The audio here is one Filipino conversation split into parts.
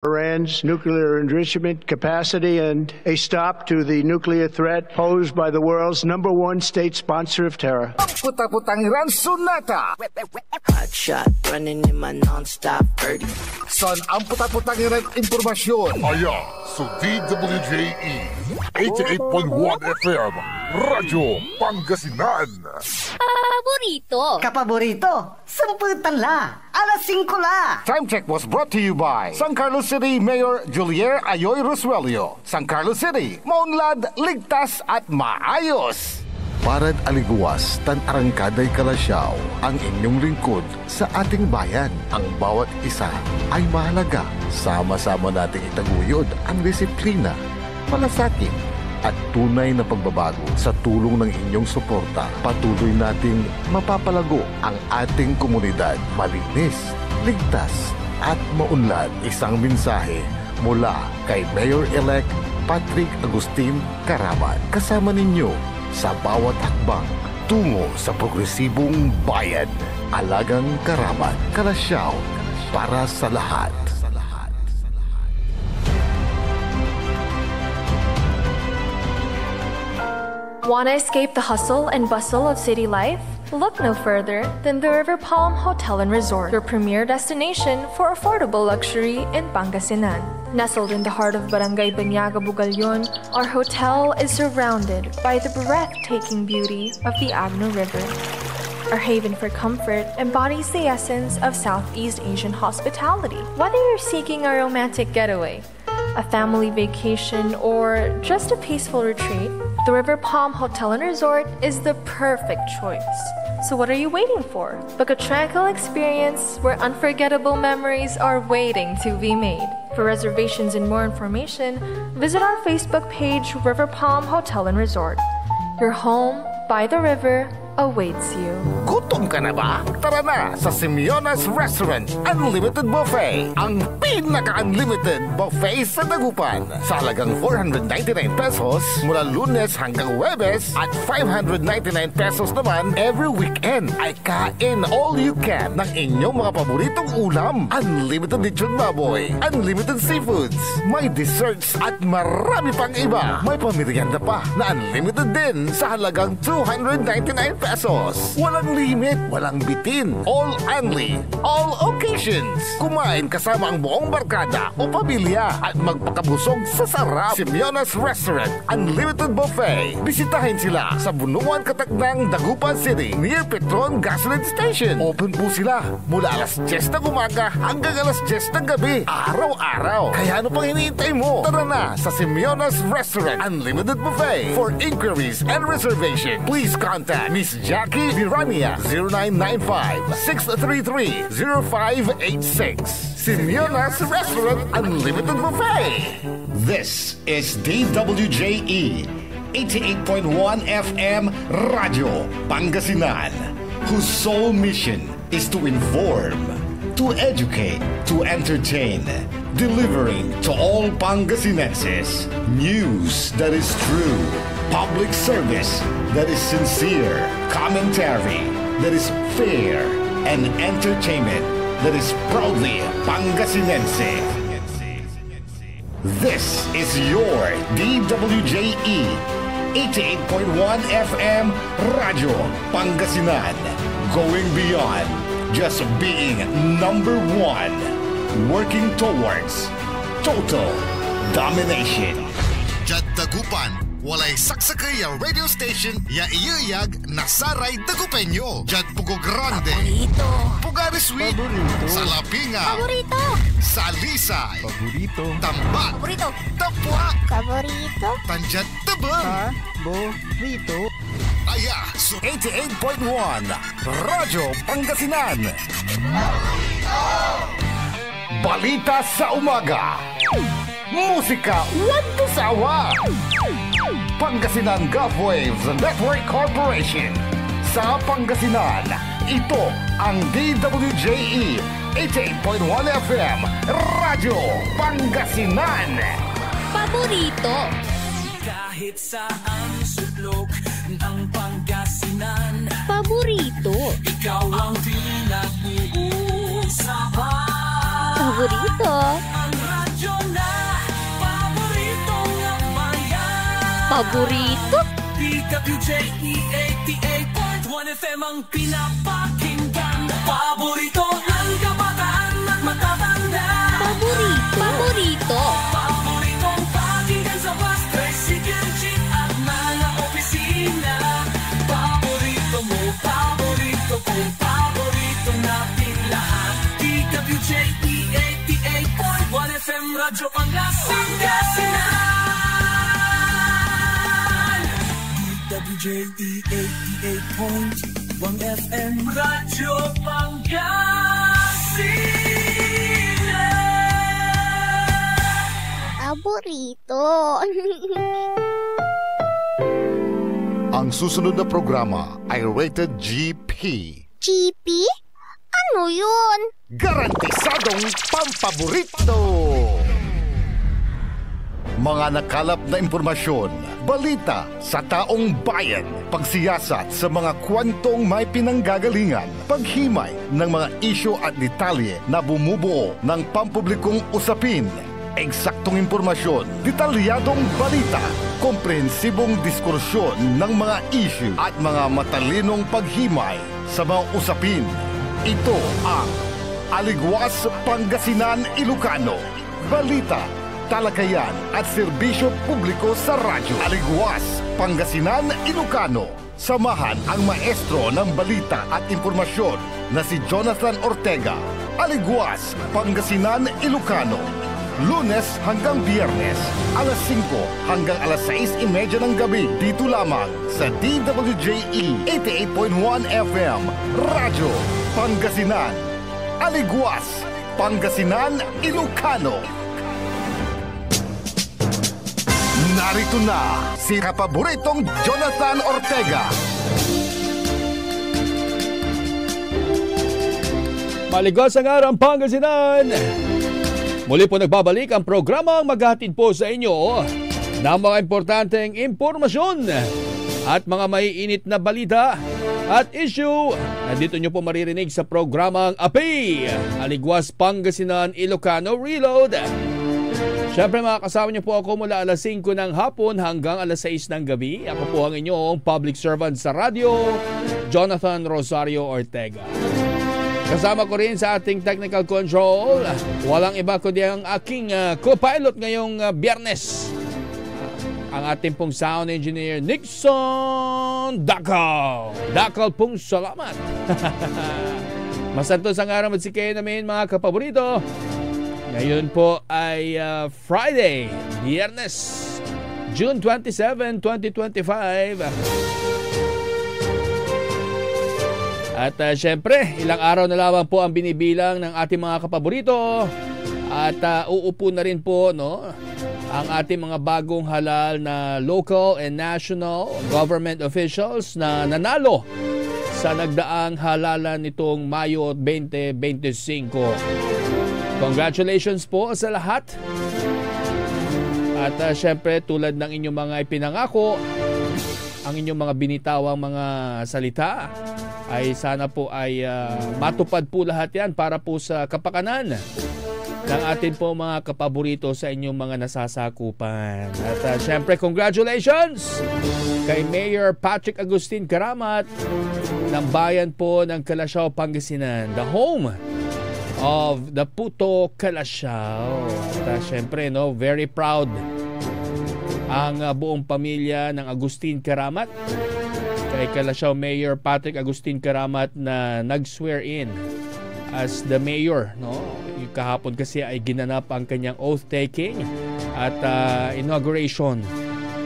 Iran's nuclear enrichment capacity and a stop to the nuclear threat posed by the world's #1 state sponsor of terror. Puta-putang Iran Sunata. Hot shot running in my non-stop 30. Son ang puta-putang Iran impormasyon. Aya sa DWJE 88.1 FM Radyo Pangasinan. Paborito. Kapaborito, samputan la, alas 5 la. Time check was brought to you by San Carlos City Mayor Julier Ayoy Rosuelio. San Carlos City, maunlad, ligtas at maayos. Parad aliguas, tan arangkaday kalasyaw, ang inyong lingkod sa ating bayan. Ang bawat isa ay mahalaga. Sama-sama nating itaguyod ang disiplina, malasakit, at tunay na pagbabago. Sa tulong ng inyong suporta, patuloy nating mapapalago ang ating komunidad. Malinis, ligtas, at maunlad. Isang mensahe mula kay Mayor-elect Patrick Agustin Caraman. Kasama ninyo sa bawat hakbang tungo sa progresibong bayan. Alagang Caraman, Kalasyaw, para sa lahat. Want to escape the hustle and bustle of city life? Look no further than the River Palm Hotel and Resort, your premier destination for affordable luxury in Pangasinan. Nestled in the heart of Barangay Banyaga, Bugalyon, our hotel is surrounded by the breathtaking beauty of the Agno River. Our haven for comfort embodies the essence of Southeast Asian hospitality. Whether you're seeking a romantic getaway, a family vacation, or just a peaceful retreat, the River Palm Hotel and Resort is the perfect choice. So what are you waiting for? Book a tranquil experience where unforgettable memories are waiting to be made. For reservations and more information, visit our Facebook page, River Palm Hotel and Resort. Your home by the river awaits you. Gutom ka na ba? Tara na sa Simeona's Restaurant Unlimited Buffet. Ang pinaka-unlimited buffet sa Dagupan. Sa halagang 499 pesos mula Lunes hanggang Huwebes at 599 pesos naman every weekend. Ay kain all you can ng inyong mga paboritong ulam. Unlimited lechon baboy, unlimited seafoods, may desserts at marami pang iba. May pamirienda pa na unlimited din sa halagang 299 pesos. Walang limit, walang bitin. All only, all occasions. Kumain kasama ang buong barkada o pamilya at magpakabusog sa sarap. Simeona's Restaurant Unlimited Buffet. Bisitahin sila sa Bunuan Kataknang, Dagupan City near Petron Gasoline Station. Open po sila mula alas 10 ng umaga hanggang alas 10 ng gabi. Araw-araw. Kaya ano pang hinihintay mo? Tara na sa Simeona's Restaurant Unlimited Buffet. For inquiries and reservation, please contact Miss Jackie Virania 0995-633-0586. Simeona's Restaurant Unlimited Buffet. This is DWJE 88.1 FM Radio Pangasinan, whose sole mission is to inform, to educate, to entertain, delivering to all Pangasinenses news that is true, public service that is sincere, commentary that is fair, and entertainment that is proudly Pangasinense. This is your DWJE 88.1 FM Radio Pangasinan, going beyond just being number one, working towards total domination. Jad Dagupan, walay saksakay ya radio station ya iyayag nasaray Dagupenyo. Jad Pugo Grande, Paborito. Pugares Week, Salapinga, Paborito. Salisay, Paborito. Tamba, Paborito. Tapwa, Paborito. Tanjat Tabang, Paborito. Aya, so 88.1 Radyo Pangasinan. Balita sa umaga. Musika walang sawa. Pangasinan Gulf Waves Network Corporation. Sa Pangasinan, ito ang DWJE 88.1 FM Radyo Pangasinan. Paborito. Kahit saan sulok ng Pangasinan, Paborito. ikaw ang pinag-uusapan. Paborito. Ang radyo Paborito? DWJE 88.1 FM ang pinapakinggan. Paborito ng kabataan at matatanda. Paborito? Paboritong pakinggan sa bus, tricycle, jeep at mga opisina. Paborito mo, paborito ko, paborito natin lahat. DWJE 88.1 FM Radyo Pangasinan. DWJE 88.1 FM Radyo Pangasinan. Paborito. Ang susunod na programa ay rated GP. GP? Ano yun? Garantisadong pampaborito! Mga nakalap na impormasyon, balita sa taong bayan, pagsiyasat sa mga kwentong may pinanggagalingan, paghimay ng mga isyu at detalye na bumubuo ng pampublikong usapin, eksaktong impormasyon, detalyadong balita, komprehensibong diskursyon ng mga isyu at mga matalinong paghimay sa mga usapin. Ito ang Aligwas Pangasinan Ilocano. Balita, talakayan at serbisyo publiko sa radyo. Aligwas Pangasinan Ilocano. Samahan ang maestro ng balita at impormasyon na si Jonathan Ortega. Aligwas Pangasinan Ilocano. Lunes hanggang Biyernes, alas 5 hanggang alas 6:30 ng gabi. Dito lamang sa DWJE 88.1 FM, Radyo Pangasinan. Aligwas, Pangasinan, Ilocano. Narito na si kapaboritong Jonathan Ortega. Maligwas ang araw, Pangasinan! Muli po nagbabalik ang programang maghahatid po sa inyo ng mga importanteng impormasyon at mga maiinit na balita at issue. Nandito nyo po maririnig sa programang API, Aligwas Pangasinan Ilocano Reload. Siyempre makakasama nyo po ako mula alas 5 ng hapon hanggang alas 6 ng gabi. Ako po ang inyong public servant sa radyo, Jonathan Rosario Ortega. Kasama ko rin sa ating technical control, walang iba kundi ang aking co-pilot ngayong Biyernes. Ang ating pong sound engineer, Nixon Dakal. Dakal pong salamat. Masantos ang araw at sikay namin mga kapaborito. Ngayon po ay Friday, Biyernes, June 27, 2025. At syempre, ilang araw na lamang po ang binibilang ng ating mga kapaborito. At uupo na rin po ang ating mga bagong halal na local and national government officials na nanalo sa nagdaang halalan nitong Mayo 2025. Congratulations po sa lahat. At syempre, tulad ng inyong mga ipinangako, ang inyong mga binitawang mga salita, ay sana po ay matupad po lahat yan para po sa kapakanan ng atin po mga kapaborito sa inyong mga nasasakupan. At syempre, congratulations kay Mayor Patrick Agustin Karamat ng bayan po ng Calasiao, Pangasinan, the home of the Puto Calasiao. At syempre, very proud ang buong pamilya ng Agustin Karamat kay Calasiao Mayor Patrick Agustin Karamat na nag-swear in as the mayor. Yung kahapon kasi ay ginanap ang kanyang oath-taking at inauguration.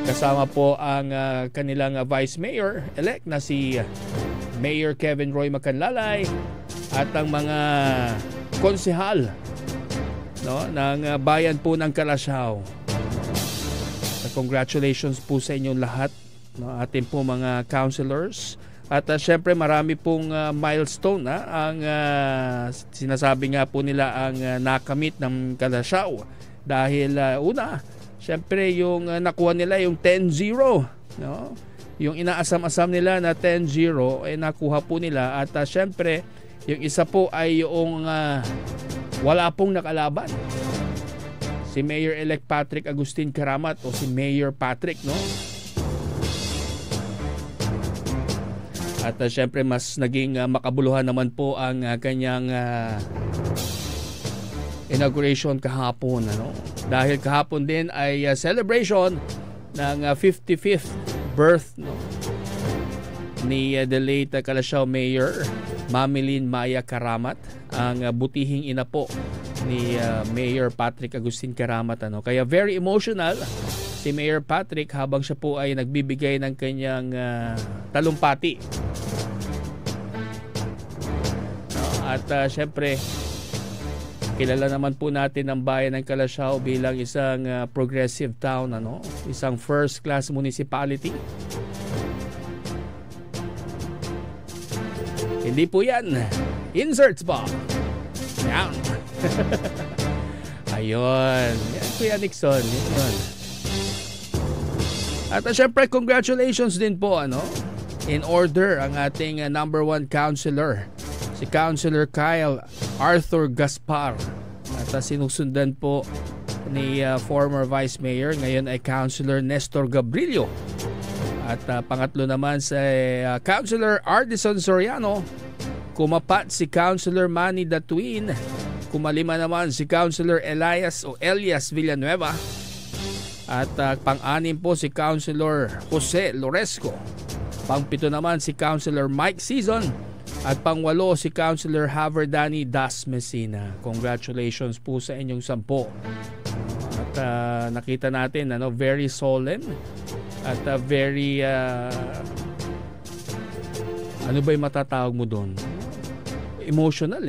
Kasama po ang kanilang vice mayor-elect na si Mayor Kevin Roy Macanlalay at ang mga konsehal ng bayan po ng Calasiao. Congratulations po sa inyong lahat, ating po mga councilors. At syempre marami pong milestone ang sinasabi nga po nila ang nakamit ng Calasiao. Dahil una, syempre yung nakuha nila yung 10-0. Yung inaasam-asam nila na 10-0 ay nakuha po nila. At syempre yung isa po ay yung wala pong nakalaban. Si Mayor-elect Patrick Agustin Karamat o si Mayor Patrick, At syempre mas naging makabuluhan naman po ang kanyang inauguration kahapon, dahil kahapon din ay celebration ng 55th birth ni the late Calasiao Mayor Mamilin Maya Karamat, ang butihing ina po ni Mayor Patrick Agustin Karamat. Kaya very emotional si Mayor Patrick habang siya po ay nagbibigay ng kanyang talumpati. At syempre, kilala naman po natin ang bayan ng Calasiao bilang isang progressive town, isang first class municipality. Hindi po yan. Inserts pa. Yan. Ayun. Yan, Kuya Nixon. Yan. At syempre, congratulations din po, in order ang ating number 1 councilor, si Councilor Kyle Arthur Gaspar. At sinusundan po ni former Vice Mayor, ngayon ay Councilor Nestor Gabrilio. At pangatlo naman si Councilor Ardison Soriano. Kumapat si Councilor Manny Datuin. Kumalima naman si Councilor Elias Villanueva. At pang-anim po si Councilor Jose Loresco. Pang-pito naman si Councilor Mike Season. At pang-walo si Councilor Haverdani Das Messina. Congratulations po sa inyong 10. At nakita natin, very solemn. At very ano ba yung matatawag mo doon? Emotional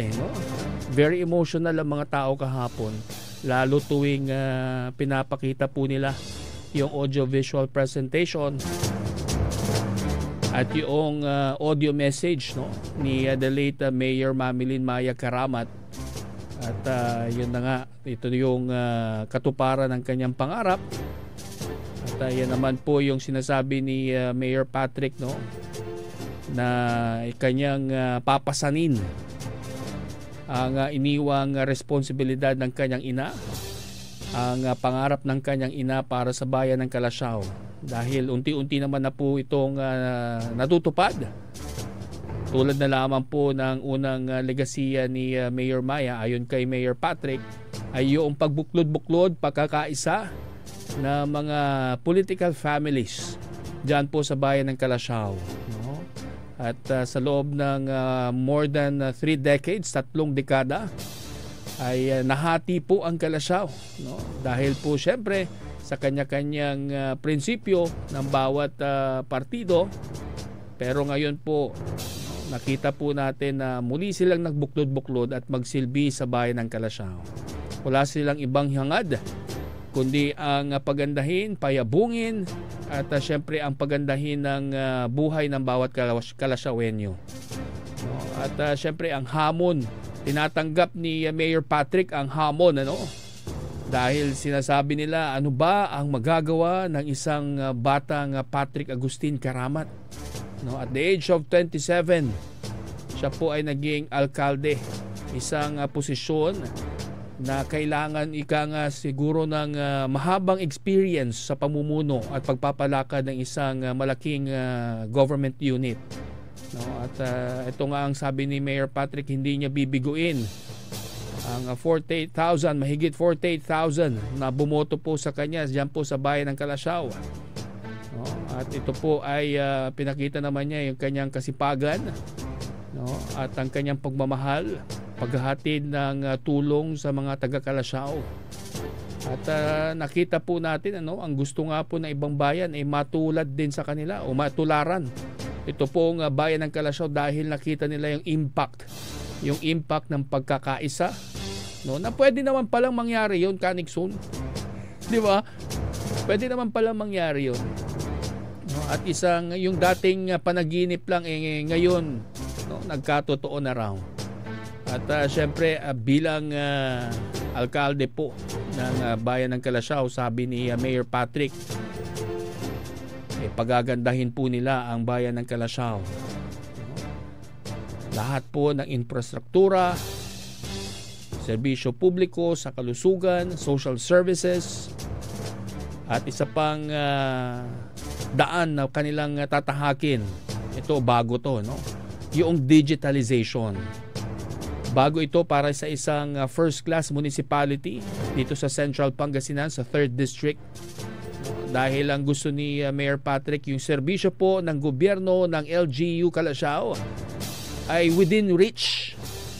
Very emotional ang mga tao kahapon, lalo tuwing pinapakita po nila yung audio-visual presentation at yung audio message ni the late Mayor Mamilin Maya Karamat. At yun na nga, ito yung katuparan ng kanyang pangarap. At yan naman po yung sinasabi ni Mayor Patrick na kanyang papasanin ang iniwang responsibilidad ng kanyang ina, ang pangarap ng kanyang ina para sa bayan ng Calasiao. Dahil unti-unti naman na po itong natutupad. Tulad na lamang po ng unang legasiya ni Mayor Maya ayon kay Mayor Patrick ay yung pagbuklod-buklod, pagkakaisa na mga political families dyan po sa bayan ng Calasiao. At sa loob ng more than 3 decades, 3 dekada, ay nahati po ang Calasiao. Dahil po syempre sa kanya-kanyang prinsipyo ng bawat partido. Pero ngayon po, nakita po natin na muli silang nagbuklod-buklod at magsilbi sa bayan ng Calasiao. Wala silang ibang hangad kundi ang pagandahin, payabungin at syempre ang pagandahin ng buhay ng bawat Calasiaoenyo. At syempre ang hamon, tinatanggap ni Mayor Patrick ang hamon dahil sinasabi nila ano ba ang magagawa ng isang batang Patrick Agustin Karamat. At the age of 27, siya po ay naging alkalde, isang posisyon na kailangan siguro ng mahabang experience sa pamumuno at pagpapalakad ng isang malaking government unit. At ito nga ang sabi ni Mayor Patrick, hindi niya bibiguin ang 48,000, mahigit 48,000 na bumoto po sa kanya diyan po sa bayan ng Calasiao. At ito po ay pinakita naman niya yung kanyang kasipagan at ang kanyang pagmamahal, paghahatid ng tulong sa mga taga Calasiao. At nakita po natin ang gusto nga po ng ibang bayan ay matulad din sa kanila o matularan ito pong bayan ng Calasiao dahil nakita nila yung impact ng pagkakaisa, na pwede naman palang mangyari yun, Kanixon, di ba? Pwede naman palang mangyari yun. At yung dating panaginip lang ngayon nagkatotoo na raw. At syempre bilang alkalde po ng bayan ng Calasiao, sabi ni Mayor Patrick, pagagandahin po nila ang bayan ng Calasiao. Lahat po ng infrastruktura, serbisyo publiko sa kalusugan, social services, at isa pang daan na kanilang tatahakin. Ito, bago to, no? Yung digitalization. Bago ito para sa isang first-class municipality dito sa Central Pangasinan, sa 3rd District. Dahil ang gusto ni Mayor Patrick, yung serbisyo po ng gobyerno ng LGU Calasiao ay within reach.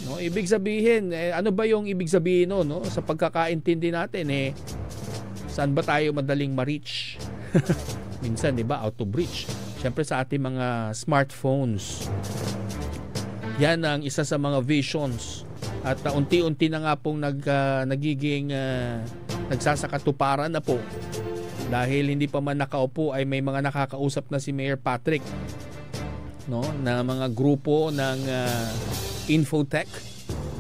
No, ibig sabihin, ano ba yung ibig sabihin no? Sa pagkakaintindi natin, saan ba tayo madaling ma-reach? Minsan, di ba, out of reach. Siyempre sa ating mga smartphones. Yan ang isa sa mga visions. At unti-unti na nga pong nagiging nagsasakatuparan na po. Dahil hindi pa man nakaupo ay may mga nakakausap na si Mayor Patrick, no, na mga grupo ng Infotech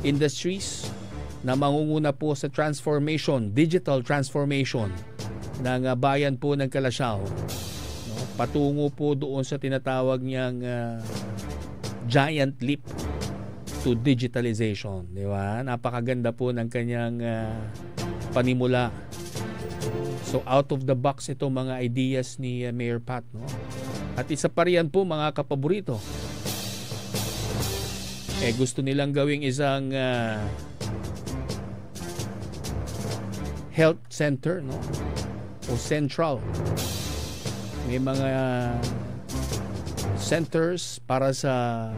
Industries na mangunguna po sa transformation, digital transformation ng bayan po ng Calasiao. No, patungo po doon sa tinatawag niyang giant leap to digitalization, di ba? Napakaganda po ng kanyang panimula. So out of the box ito mga ideas ni Mayor Pat, no? At isa pa riyan po mga kapaborito. Gusto nilang gawing isang health center, no? O central. May mga centers para sa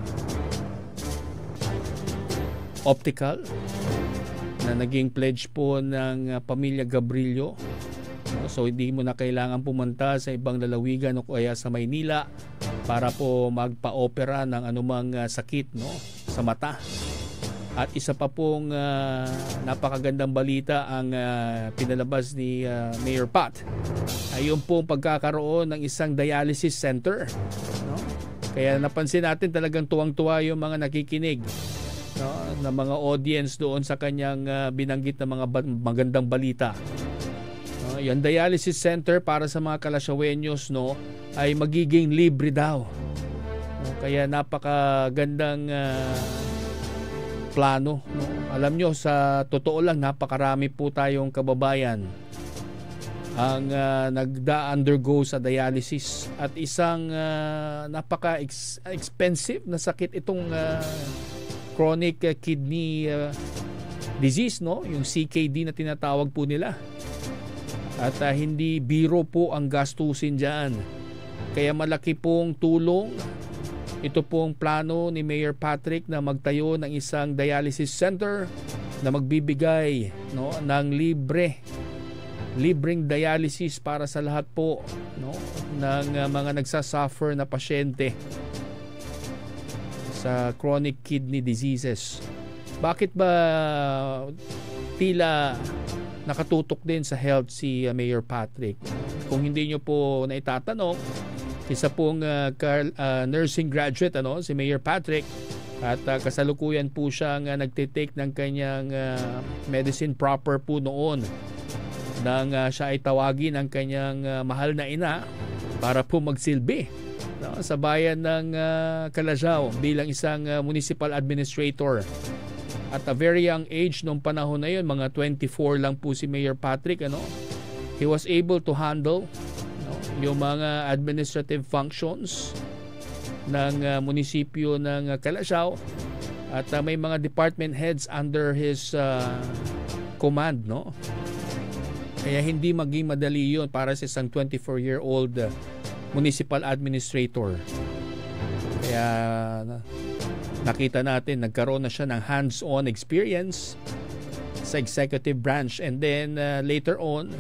optical na naging pledge po ng pamilya Gabrilio. So hindi mo na kailangan pumunta sa ibang lalawigan o kaya sa Maynila para po magpa-opera ng anumang sakit, no, sa mata. At isa pa pong napakagandang balita ang pinalabas ni Mayor Pat ay yung pong pagkakaroon ng isang dialysis center, no? Kaya napansin natin talagang tuwang-tuwa yung mga nakikinig, no, na mga audience doon sa kanyang binanggit na mga magandang balita. Yung dialysis center para sa mga Calasiaweños, no, ay magiging libre daw. No, kaya napakagandang plano, no. Alam nyo, sa totoo lang, napakarami po tayong kababayan ang nagda-undergo sa dialysis at isang napaka-expensive na sakit itong chronic kidney disease, no, yung CKD na tinatawag po nila. At hindi biro po ang gastusin dyan. Kaya malaki pong tulong ito pong plano ni Mayor Patrick na magtayo ng isang dialysis center na magbibigay, no, ng libreng dialysis para sa lahat po, no, ng mga nagsasuffer na pasyente sa chronic kidney diseases. Bakit ba tila nakatutok din sa health si Mayor Patrick? Kung hindi nyo po naitatanong, isa pong nursing graduate, si Mayor Patrick, at kasalukuyan po siyang nagtitake ng kanyang medicine proper po noon nang siya ay tawagin ng kanyang mahal na ina para po magsilbi, no, sa bayan ng Calasiao bilang isang municipal administrator. At a very young age nung panahon na yun, mga 24 lang po si Mayor Patrick, he was able to handle, no, yung mga administrative functions ng munisipyo ng Calasiao at may mga department heads under his command, no. Kaya hindi maging madali yun para sa isang 24-year-old municipal administrator. Kaya nakita natin, nagkaroon na siya ng hands-on experience sa executive branch. And then later on,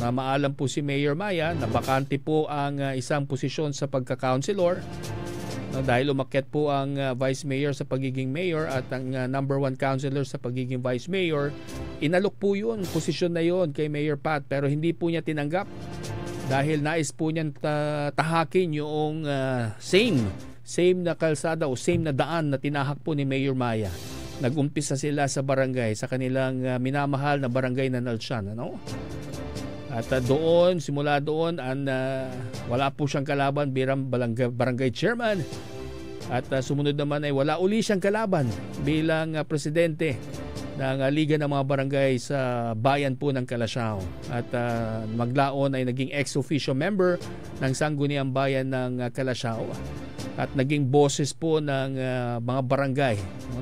na maalam po si Mayor Maya na bakante po ang isang posisyon sa pagka-councilor, no, dahil umakyat po ang vice mayor sa pagiging mayor at ang number 1 councilor sa pagiging vice mayor. Inalok po yun, posisyon na yun kay Mayor Pat, pero hindi po niya tinanggap dahil nais po niyang tahakin yung same na kalsada o same na daan na tinahak po ni Mayor Maya. Nag-umpisa sila sa barangay, sa kanilang minamahal na barangay na Nalsyan, ano? At doon, simula doon, wala po siyang kalaban bilang barangay chairman. At sumunod naman ay wala uli siyang kalaban bilang presidente ng Liga ng mga Barangay sa bayan po ng Calasiao. At maglaon ay naging ex-officio member ng Sangguniang Bayan ng Calasiao. at naging boses po ng mga barangay.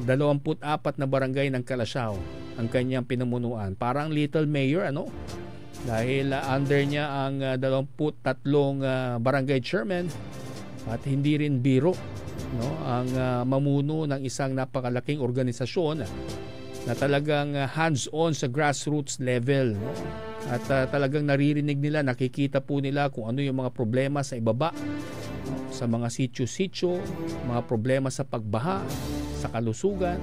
24 na barangay ng Calasiao ang kanyang pinamunuan. Parang little mayor, ano? Dahil under niya ang 23 barangay chairman at hindi rin biro, no, ang mamuno ng isang napakalaking organisasyon na talagang hands-on sa grassroots level, no? At talagang naririnig nila, nakikita po nila kung ano yung mga problema sa ibaba, no? Sa mga sityo-sityo, mga problema sa pagbaha, sa kalusugan.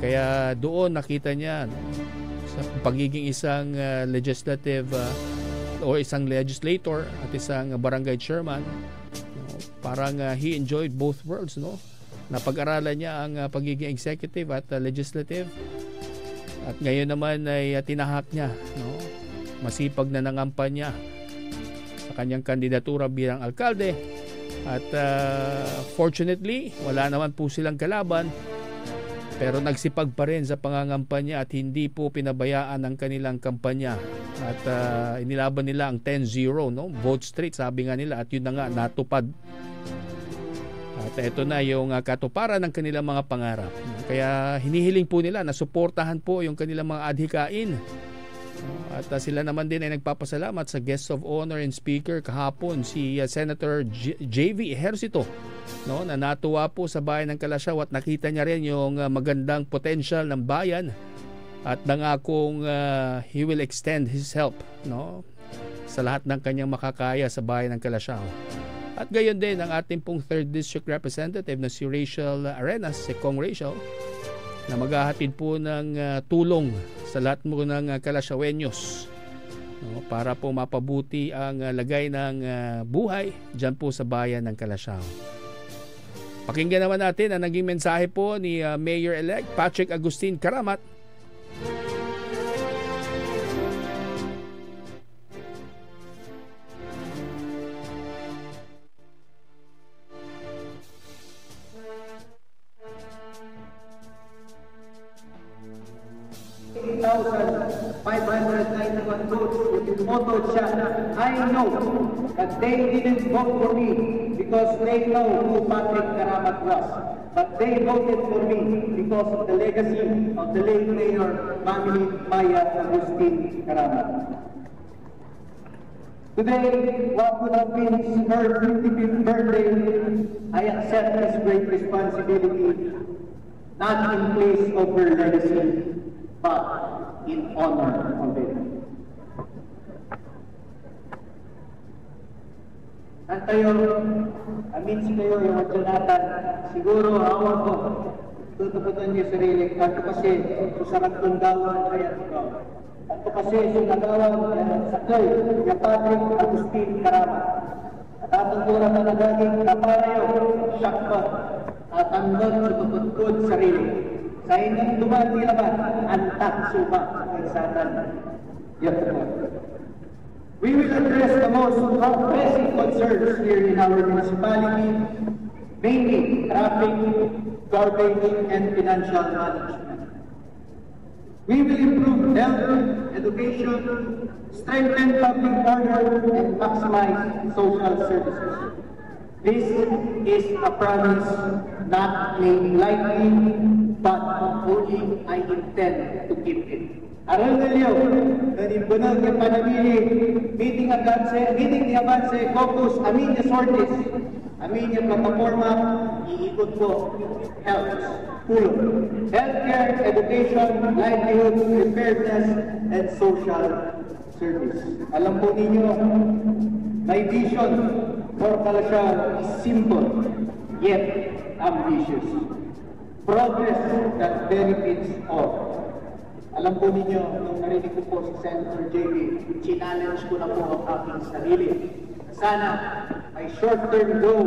Kaya doon nakita niya, no, sa pagiging isang legislative o isang legislator at isang barangay chairman, no, parang he enjoyed both worlds, no? Napag-aralan niya ang pagiging executive at legislative, at ngayon naman ay tinahak niya, no? Masipag na nangampanya sa kanyang kandidatura bilang alkalde, at fortunately wala naman po silang kalaban, pero nagsipag pa rin sa pangangampanya at hindi po pinabayaan ang kanilang kampanya, at inilaban nila ang 10-0, no? Vote straight, sabi nga nila, at yun na nga, natupad. At ito na yung katuparan ng kanilang mga pangarap. Kaya hinihiling po nila na suportahan po yung kanilang mga adhikain. At sila naman din ay nagpapasalamat sa guest of honor and speaker kahapon, si Senator JV Ejercito, no, na natuwa po sa bayan ng Calasiao at nakita niya rin yung magandang potential ng bayan at nangakong he will extend his help, no, sa lahat ng kanyang makakaya sa bayan ng Calasiao. At gayon din ang ating pong 3rd District Representative na si Rachel Arenas, si Kong Rachel, na maghahatid po ng tulong sa lahat mo ng Calasiaoeños, no, para po mapabuti ang lagay ng buhay dyan po sa bayan ng Calasiao. Pakinggan naman natin ang naging mensahe po ni Mayor-elect Patrick Agustin Karamat. I know that they didn't vote for me because they know who Patrick Karamat was, but they voted for me because of the legacy of the late Mayor Maya Agustin Karamat. Today, what would have been her 55th birthday, I accept this great responsibility, not in place of her legacy, but in honor of it. At kayo, si kayo yung Jonathan, siguro awan ko, tutuputan niyo sarili, at kasi susarap kong dawan, ayan ikaw. At kasi sunagawan, sakay, yung Patrick Agustin Karamat. At atong tura na nagaging kaparayo, syakpa, at hanggang tutupod sarili. Sa inyong duman nilaban, antak suma ng satan. Yan po. We will address the most pressing concerns here in our municipality, mainly traffic, garbage, and financial management. We will improve health, education, strengthen public order, and maximize social services. This is a promise not made lightly, but only I intend to keep it. Aral nyo, nanimbunan yung panamili, meeting ni Avance, Caucus, amin yung sortis, amin yung plataforma, iikot po, health, tulong, healthcare, education, livelihood, preparedness, and social service. Alam po ninyo, my vision for Calasiao is simple, yet ambitious. Progress that benefits all. Alam po ninyo, nung narinig ko po si Senator JV, challenge ko na po ang aking sarili. Sana, my short-term goal,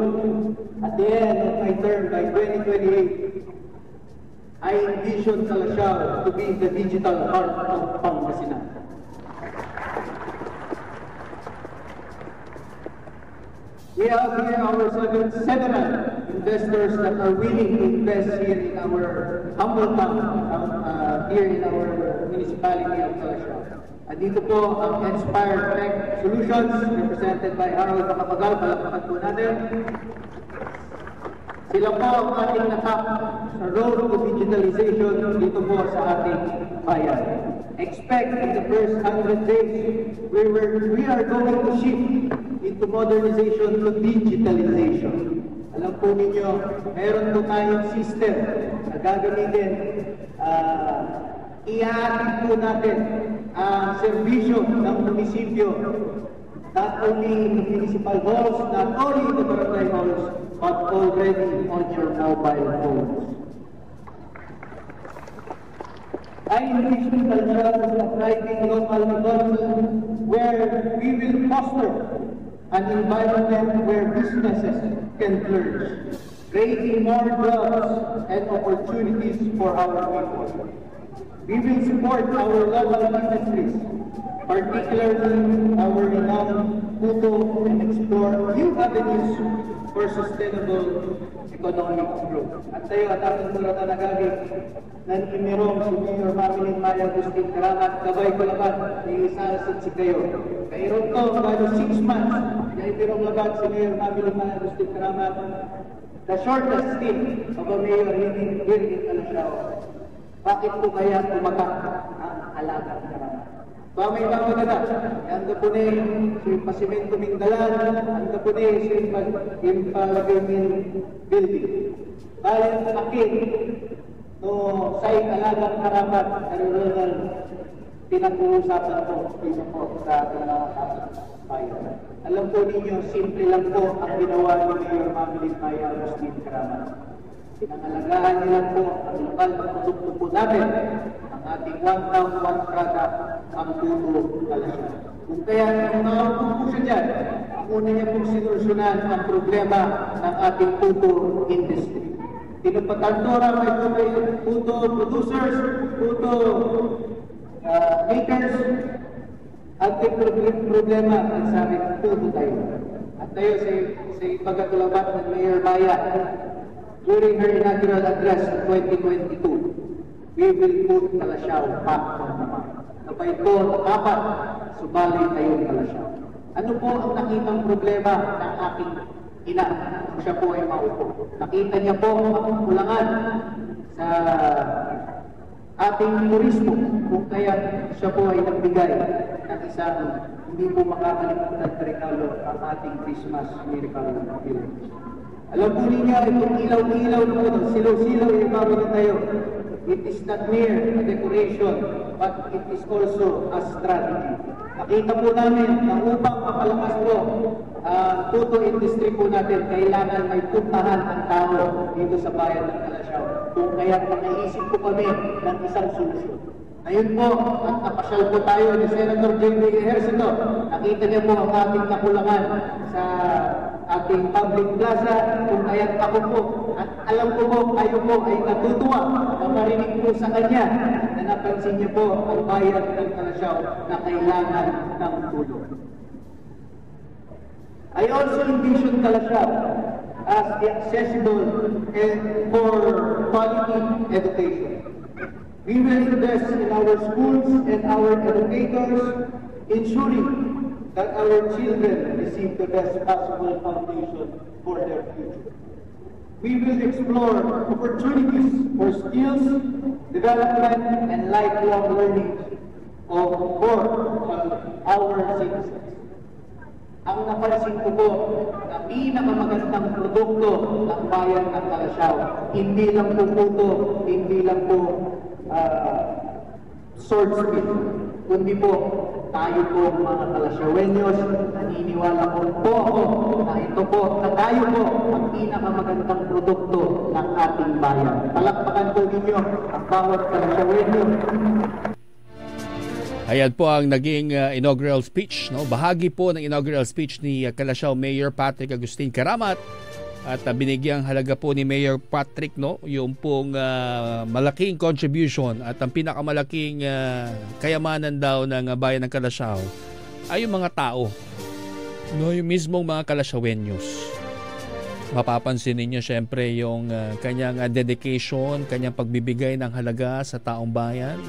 at the end of my term by 2028, I envision Calasiao to be the digital heart of Pangasinan. We have here our several investors that are willing to invest here in our humble town, here in our municipality of Calasiao. At dito po ang Inspired Tech Solutions, represented by Harold Macapagal. Palakpakan po natin. Sila po ang ating nakap sa road to digitalization dito po sa ating bayan. Expect in the first 100 days, we are going to shift into modernization to digitalization. Alam po ninyo, meron po tayong system na gagamitin. Ihahatid po natin ang serbisyo ng munisipyo, not only in the municipal halls, not only in the barangay halls, but already on your mobile phones. I envision Calsao as a thriving local economy where we will foster an environment where businesses can flourish, creating more jobs and opportunities for our people. We will support our local industries, particularly our renowned Puto, and explore new avenues for sustainable economic growth. At tayo at ating mula talagagi, nanimirom si Mayor Mamiling Maya Agustin Karamat, kabay ko laban, iisasin si kayo. Kairon to, bago 6 months, naimirong laban si Mayor Mamiling Maya Agustin Karamat, the shortest stint of a mayor here in Calsao. Bakit po kaya tumatak ang alagang Karamat? Pamay ba maganda? Anda po ni si Pasimento Mindalan, anda po ni si Impalagimin Building. Bayan sa akin, no say alagang Karamat, karunal pinag-uusapan po dito po sa ating mga bayan. Alam po ninyo, simple lang po ang ginawa ni Mayor Mamiling Maya Agustin Karamat. Pinangalagaan nila po ang lokal na produkto po natin, ang ating one town, one product, ang Puto Calsao. Kung kaya naupo po siya dyan, ang una niya pong sinusunan ang problema ng ating Puto industry. Tinupatagdora may Puto producers, Puto makers, at problema ang sabi Puto tayo. At tayo sa pagkatulabat ng Mayor Maya, during her inaugural address in 2022, we will put Calsao back on the map. Kapag ito nakapat, subali tayong Calsao. Ano po ang nakitang problema ng aking ina kung siya po ay maupo? Nakita niya po ang kulangan sa ating turismo kung kaya siya po ay nagbigay ng isang hindi po makakalimutan na regalo ang ating Christmas Miracle Village. Alam po ninyo, itong ilaw-ilaw po, silaw-silaw yung bago na tayo. It is not mere a decoration, but it is also a strategy. Nakita po namin na upang mapalakas po ang Puto industry po natin, kailangan may puntahan ang tao dito sa bayan ng Calsao. Kung kaya nakaisip po kami ng isang solusyon. Ngayon po, at napasyal po tayo ni Senator J.B. Ejercito. Nakita niyo po ang ating nakulangan sa ating public plaza, kung kaya't ako po, at alam ko po, kayo po ay natutuwa na marinig po sa kanya na napansin niyo po ang bayan ng Calsao na kailangan ng tulong. I also envision Calsao as the accessible and for quality education. We will invest in our schools and our educators, ensuring that our children receive the best possible foundation for their future. We will explore opportunities for skills, development, and lifelong learning for our citizens. Ang napansin ko po na pinakamagandang produkto ng bayan ng Calsao, hindi lang po puto, hindi lang po sword speed, kundi po tayo po mga Calsaoeños, naniniwala po ako na ito po, na tayo po ang pinakamagandang produkto ng ating bayan. Palakpakan po ninyo ang bawat Calsaoeño. Ayan po ang naging inaugural speech, no? Bahagi po ng inaugural speech ni Calsao Mayor Patrick Agustin Karamat. At binigyang halaga po ni Mayor Patrick, no, yung pong malaking contribution at ang pinakamalaking kayamanan daw ng bayan ng Calsao ay yung mga tao, no, yung mismong mga Calsaoeños. Mapapansin ninyo syempre yung kanyang dedication, kanyang pagbibigay ng halaga sa taong bayan.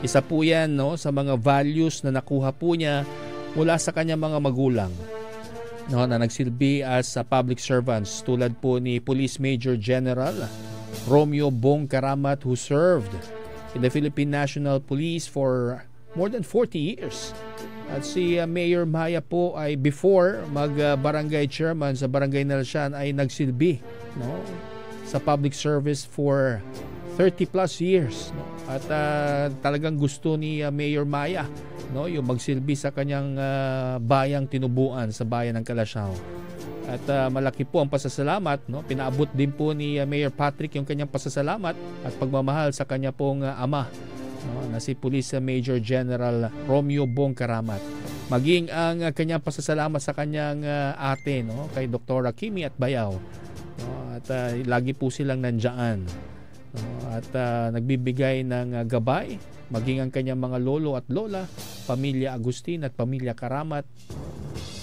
Isa po yan, no, sa mga values na nakuha po niya mula sa kanyang mga magulang. na nagsilbi as public servants tulad po ni Police Major General Romeo Bong Karamat, who served in the Philippine National Police for more than 40 years. At si Mayor Maya po ay before mag-barangay chairman sa Barangay Nalsyan ay nagsilbi sa public service for 30 plus years. At talagang gusto ni Mayor Maya yung magsilbi sa kanyang bayang tinubuan sa bayan ng Kalasyaw. At malaki po ang pasasalamat. Pinaabot din po ni Mayor Patrick yung kanyang pasasalamat at pagmamahal sa kanya pong ama, na si Police Major General Romeo Bong Karamat. Maging ang kanyang pasasalamat sa kanyang ate, kay Dr. Kimi at Bayaw. At lagi po silang nandiyan. At nagbibigay ng gabay, maging ang kanyang mga lolo at lola, pamilya Agustin at pamilya Karamat.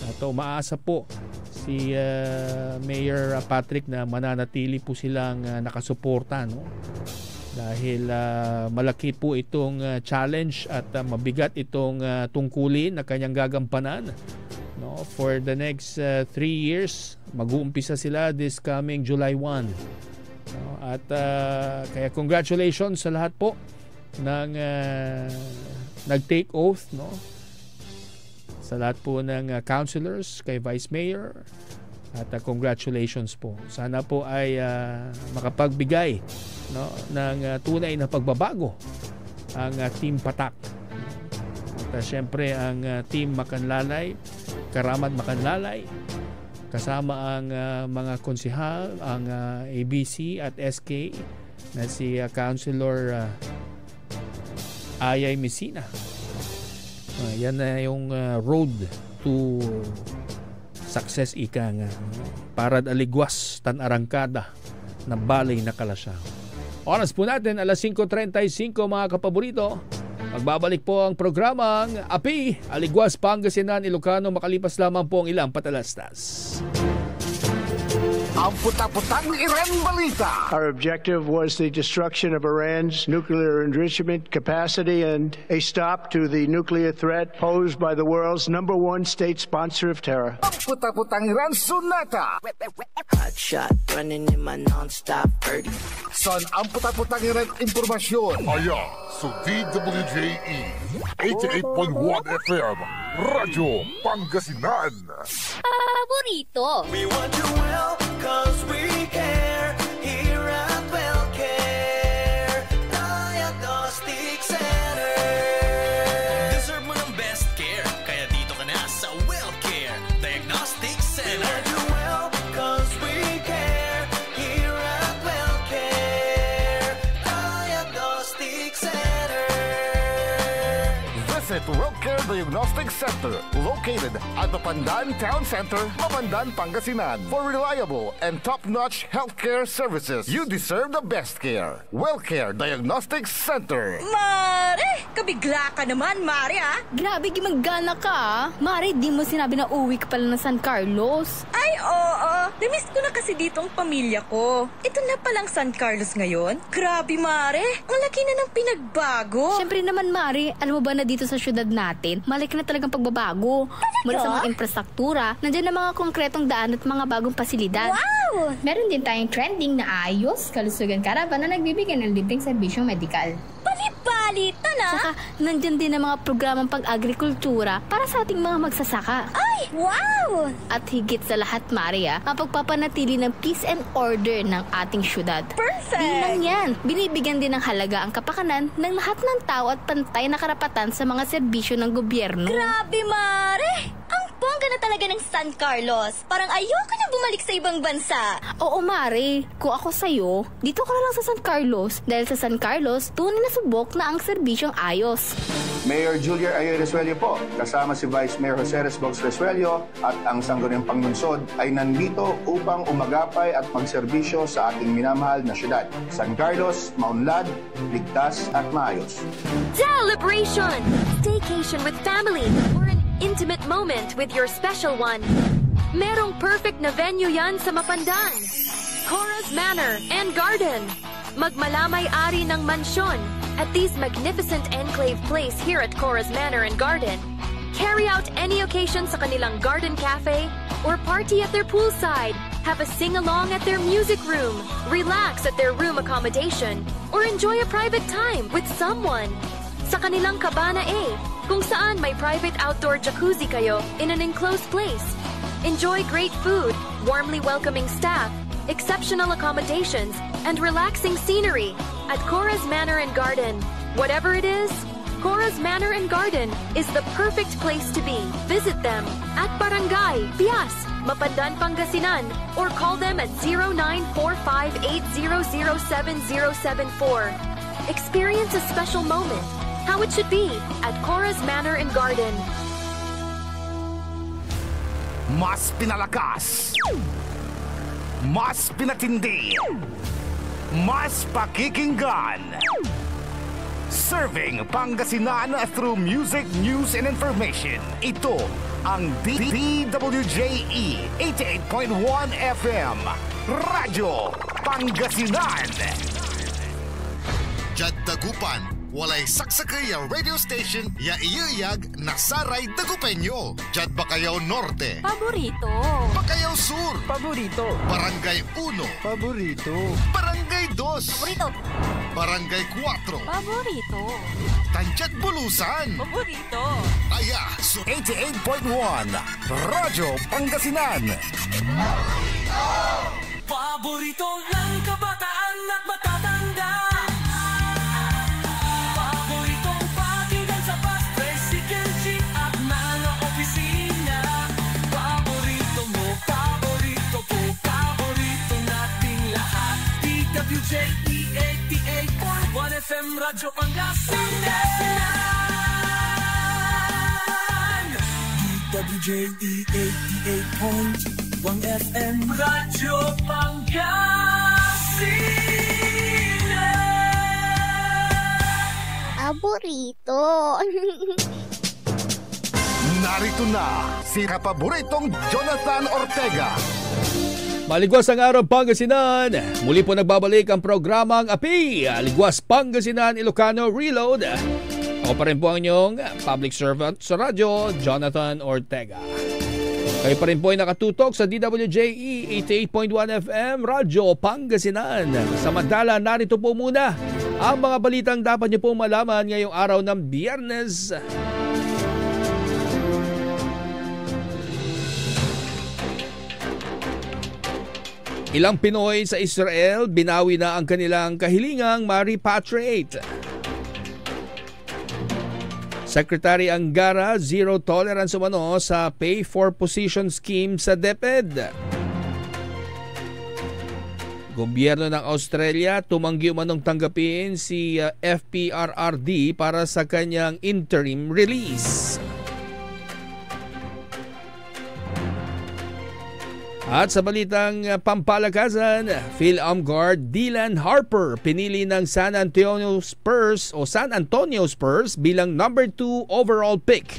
At umaasa po si Mayor Patrick na mananatili po silang nakasuporta, dahil malaki po itong challenge at mabigat itong tungkulin na kanyang gagampanan. For the next 3 years, mag-uumpisa sila this coming July 1. At kaya congratulations sa lahat po ng nag-take oath, sa lahat po ng councilors, kay Vice Mayor, at congratulations po. Sana po ay makapagbigay ng tunay na pagbabago ang Team Patak. At syempre ang Team Makanlalay, Karamat Makanlalay, kasama ang mga konsihal, ang ABC at SK na si Councilor Ayay Messina. Yan na yung road to success, ika nga. Parad aligwas tan arangkada na balay na Kalasyaw. Oras po natin, 5:35 mga kapaborito. Magbabalik po ang programang Api, Aligwas, Pangasinan, Ilocano, makalipas lamang po ang ilang patalastas. Ang puta-putang Iran Balita. Our objective was the destruction of Iran's nuclear enrichment capacity and a stop to the nuclear threat posed by the world's #1 state sponsor of terror. Ang puta-putang Iran Sunata. Hot shot, running in my non-stop 30. Son, ang puta-putang Iran Impormasyon. Sa DWJE 88.1 FM Radyo Pangasinan. Paborito. We want you well, cause we care. Here at WellCare Diagnostic Center. Deserve mo ng best care, kaya dito ka na sa WellCare Diagnostic Center. We want you well, cause we care. Here at WellCare Diagnostic Center. Visit WellCare Diagnostic Center, located at the Pandan Town Center, Mapandan, Pangasinan. For reliable and top-notch healthcare services, you deserve the best care. WellCare Diagnostic Center. Mare! Kabigla ka naman, Mare, ha? Grabe, gimagana ka, Mare, di mo sinabi na uwi ka pala ng San Carlos. Ay, oo. Namiss ko na kasi dito ang pamilya ko. Ito na palang San Carlos ngayon. Grabe, Mare. Ang laki na ng pinagbago. Siyempre naman, Mare, alam mo ba na dito sa syudad natin, malaki na talagang pagbabago. Mula sa mga infrastruktura, nandiyan na mga konkretong daan at mga bagong pasilidad. Wow! Meron din tayong trending na ayos, kalusugan Caravan na nagbibigay ng libreng serbisyong medikal. Balita na! Saka, nandyan din ang mga programang pag-agrikultura para sa ating mga magsasaka. Ay, wow! At higit sa lahat, Maria, ang pagpapanatili ng peace and order ng ating syudad. Perfect! Di lang yan, binibigyan din ng halaga ang kapakanan ng lahat ng tao at pantay na karapatan sa mga serbisyo ng gobyerno. Grabe, Mare! Ang bongga na talaga ng San Carlos. Parang ayoko na bumalik sa ibang bansa. Oo, Mare. Kung ako sa'yo, dito ka na lang sa San Carlos. Dahil sa San Carlos, tunay na subok na ang serbisyong ayos. Mayor Julia Ayoy Resuello po, kasama si Vice Mayor Jose Resbox Resuello at ang Sangguniang Panglungsod ay nandito upang umagapay at magserbisyo sa ating minamahal na syudad. San Carlos, maunlad, ligtas at maayos. Celebration! Staycation with family or an intimate moment with your special one. Merong perfect na venue yan sa Mapandan. Cora's Manor and Garden. Magmalamay-ari ng mansyon at this magnificent enclave place here at Cora's Manor and Garden. Carry out any occasion sa kanilang garden cafe or party at their poolside. Have a sing-along at their music room, relax at their room accommodation, or enjoy a private time with someone. Sa kanilang Cabana A, kung saan may private outdoor jacuzzi kayo in an enclosed place. Enjoy great food, warmly welcoming staff, exceptional accommodations, and relaxing scenery at Cora's Manor and Garden. Whatever it is, Cora's Manor and Garden is the perfect place to be. Visit them at Barangay Pias, Mapandan, Pangasinan, or call them at 0945-800-7074. Experience a special moment, how it should be at Cora's Manor and Garden. Mas pinalakas, mas pinatindi, mas pakikinggan. Serving Pangasinan through music, news, and information. Ito ang DWJE 88.1 FM Radyo Pangasinan. Jad Dagupan, walay saksakay ya radio station ya iyayag nasaray Dagupeño. Jad Bacayao Norte, Paborito. Bacayao Sur, Paborito. Barangay 1, Paborito. Barangay 2, Paborito. Barangay 4, Paborito. Tanchat Bulusan, Paborito. Aya, 88.1 Radyo Pangasinan. Paborito ng kabataan at matatanda. Paboritong pakinggan sa bus, tricycle, jeep at mga opisina. Paborito mo, paborito ko, paborito nating lahat. DWJE 88.1 FM Radyo Pangasinan. DWJE 88.1 FM Radyo Pangasinan. Paborito. Narito na si kapaboritong Jonathan Ortega. Maligwas ang araw Pangasinan. Muli po nagbabalik ang programang API, Ligwas Pangasinan Ilocano Reload. Ako pa rin po ang inyong public servant sa radyo, Jonathan Ortega. Kayo pa rin po ay nakatutok sa DWJE 88.1 FM Radyo Pangasinan. Samantala, narito po muna ang mga balitang dapat niyo po malaman ngayong araw ng Biyernes. Ilang Pinoy sa Israel binawi na ang kanilang kahilingang ma-repatriate. Secretary Angara, zero tolerance umano sa pay for position scheme sa DepEd. Gobyerno ng Australia tumanggi umanong tanggapin si FPRRD para sa kanyang interim release. At sa balitang pampalakasan, Phil-Am guard Dylan Harper pinili ng San Antonio Spurs bilang number 2 overall pick.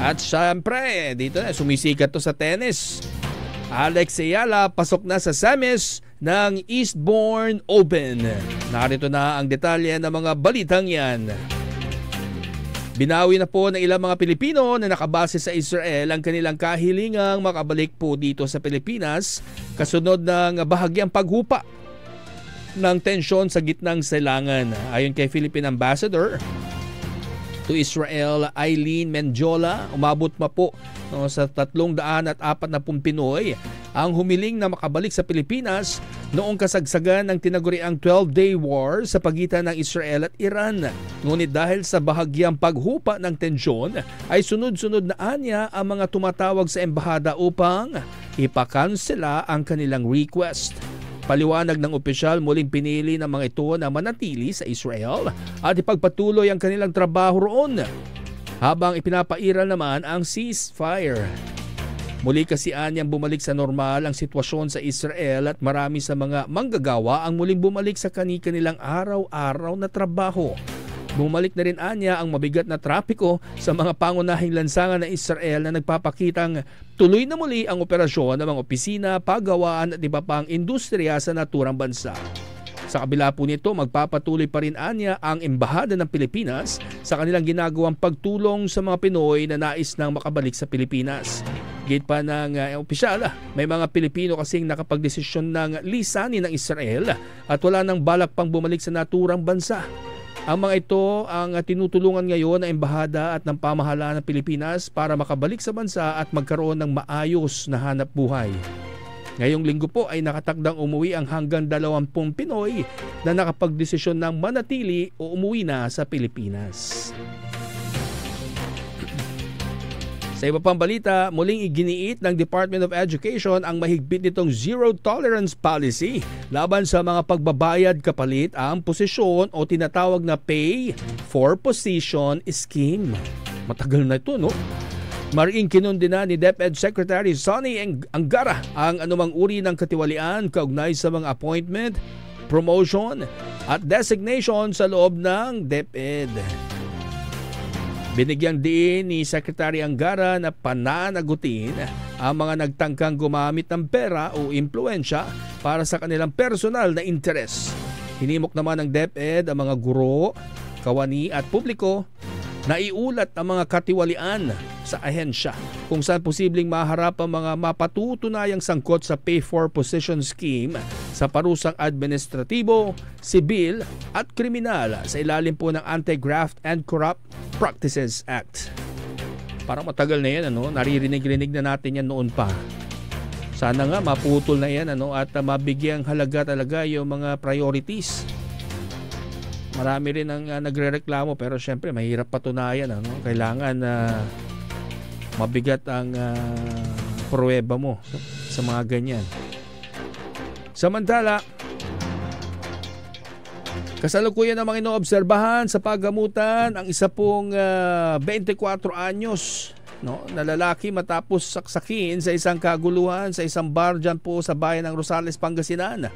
At syempre, dito na sumisikat to sa tennis. Alex Ayala pasok na sa semis ng Eastbourne Open. Narito na ang detalye ng mga balitang yan. Binawi na po ng ilang mga Pilipino na nakabase sa Israel ang kanilang kahilingang makabalik po dito sa Pilipinas kasunod ng bahagyang paghupa ng tensyon sa gitnang silangan. Ayon kay Philippine Ambassador to Israel, Eileen Menjola, umabot pa po sa 340 Pinoy ang humiling na makabalik sa Pilipinas noong kasagsagan ng tinaguriang 12-day war sa pagitan ng Israel at Iran. Ngunit dahil sa bahagyang paghupa ng tensyon ay sunod-sunod na anya ang mga tumatawag sa embahada upang ipakansela ang kanilang request. Paliwanag ng opisyal, muling pinili ng mga ito na manatili sa Israel at ipagpatuloy ang kanilang trabaho roon habang ipinapairal naman ang ceasefire. Muli kasi anyang bumalik sa normal ang sitwasyon sa Israel at marami sa mga manggagawa ang muling bumalik sa kanilang araw-araw na trabaho. Bumalik na rin anya ang mabigat na trapiko sa mga pangunahing lansangan ng Israel na nagpapakitang tuloy na muli ang operasyon ng mga opisina, paggawaan at iba pang industriya sa naturang bansa. Sa kabila po nito, magpapatuloy pa rin anya ang Embahada ng Pilipinas sa kanilang ginagawang pagtulong sa mga Pinoy na nais nang makabalik sa Pilipinas. Gate pa ng opisyal, may mga Pilipino kasing nakapagdesisyon ng lisanin ng Israel at wala nang balak pang bumalik sa naturang bansa. Ang mga ito ang tinutulungan ngayon ng Embahada at ng pamahalaan ng Pilipinas para makabalik sa bansa at magkaroon ng maayos na hanap buhay. Ngayong linggo po ay nakatakdang umuwi ang hanggang 20 Pinoy na nakapagdesisyon ng manatili o umuwi na sa Pilipinas. Sa iba pang balita, muling iginiit ng Department of Education ang mahigpit nitong zero tolerance policy laban sa mga pagbabayad kapalit ang posisyon o tinatawag na pay for position scheme. Matagal na ito, no? Mariing kinundina ni DepEd Secretary Sonny Angara ang anumang uri ng katiwalian kaugnay sa mga appointment, promotion at designation sa loob ng DepEd. Binigyang diin ni Secretary Angara na pananagutin ang mga nagtangkang gumamit ng pera o impluensya para sa kanilang personal na interes. Hinimok naman ng DepEd ang mga guro, kawani at publiko na iulat ang mga katiwalian sa ahensya kung saan posibleng maharap ang mga mapatutunayang sangkot sa Pay for Position Scheme sa parusang administratibo, sibil at kriminal sa ilalim po ng Anti-Graft and Corrupt Practices Act. Parang matagal na yan, naririnig-rinig na natin yan noon pa. Sana nga maputol na yan at mabigyang halaga talaga yung mga priorities. Marami rin ang nagrereklamo pero syempre mahirap patunayan. Kailangan mabigat ang pruweba mo sa mga ganyan. Samantala, kasalukuyan namang inoobserbahan sa paggamutan ang isa pong 24 anyos na lalaki matapos saksakin sa isang kaguluhan sa isang bar dyan po sa bayan ng Rosales, Pangasinan.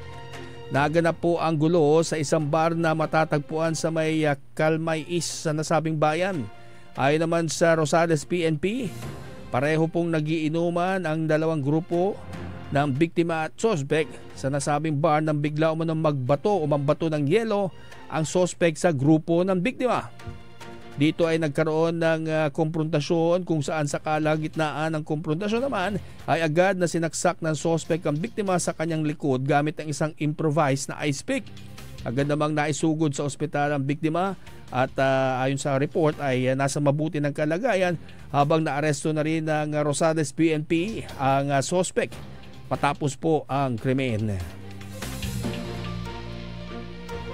Naganap po ang gulo sa isang bar na matatagpuan sa may Kalmay East sa nasabing bayan. Ayon naman sa Rosales PNP, pareho pong nagiinuman ang dalawang grupo ng biktima at sospek sa nasabing bar nang bigla umanong magbato o mambato ng yelo ang sospek sa grupo ng biktima. Dito ay nagkaroon ng komprontasyon kung saan sa kalagitnaan ng komprontasyon naman ay agad na sinaksak ng sospek ang biktima sa kanyang likod gamit ang isang improvised na ice pick. Agad namang naisugod sa ospital ang biktima at ayon sa report ay nasa mabuti ng kalagayan habang naaresto na rin ng Rosales PNP ang sospek matapos po ang krimen.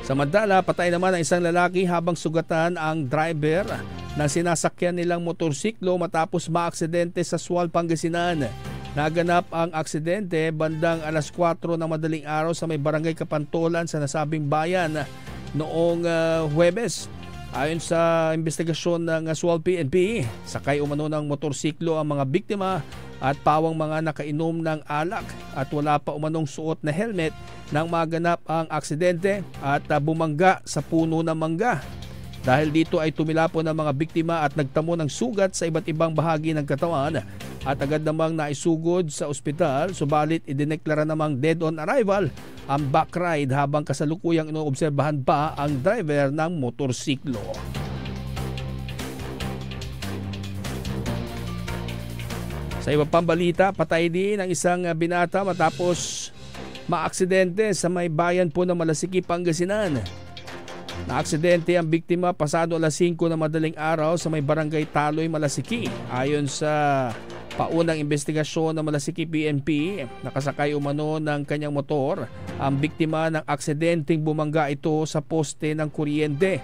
Samantala, patay naman ang isang lalaki habang sugatan ang driver na sinasakyan nilang motorsiklo matapos maaksidente sa Sual, Pangasinan. Naganap ang aksidente bandang alas 4 ng madaling araw sa may barangay Kapantolan sa nasabing bayan noong Huwebes. Ayon sa investigasyon ng Sual PNP, sakay umano ng motorsiklo ang mga biktima at pawang mga nakainom ng alak at wala pa umanong suot na helmet nang maganap ang aksidente at bumangga sa puno ng mangga. Dahil dito ay tumilapon ang mga biktima at nagtamo ng sugat sa iba't ibang bahagi ng katawan at agad namang naisugod sa ospital, subalit idineklara namang dead on arrival ang back ride habang kasalukuyang inoobserbahan pa ang driver ng motorsiklo. Sa iba pang balita, patay din ang isang binata matapos maaksidente sa may bayan po ng Malasiki, Pangasinan. Naaksidente ang biktima pasado alas 5 na madaling araw sa may barangay Taloy, Malasiki. Ayon sa paunang investigasyon ng Malasiki PNP, nakasakay umano ng kanyang motor ang biktima ng aksidenteng bumangga ito sa poste ng kuryente.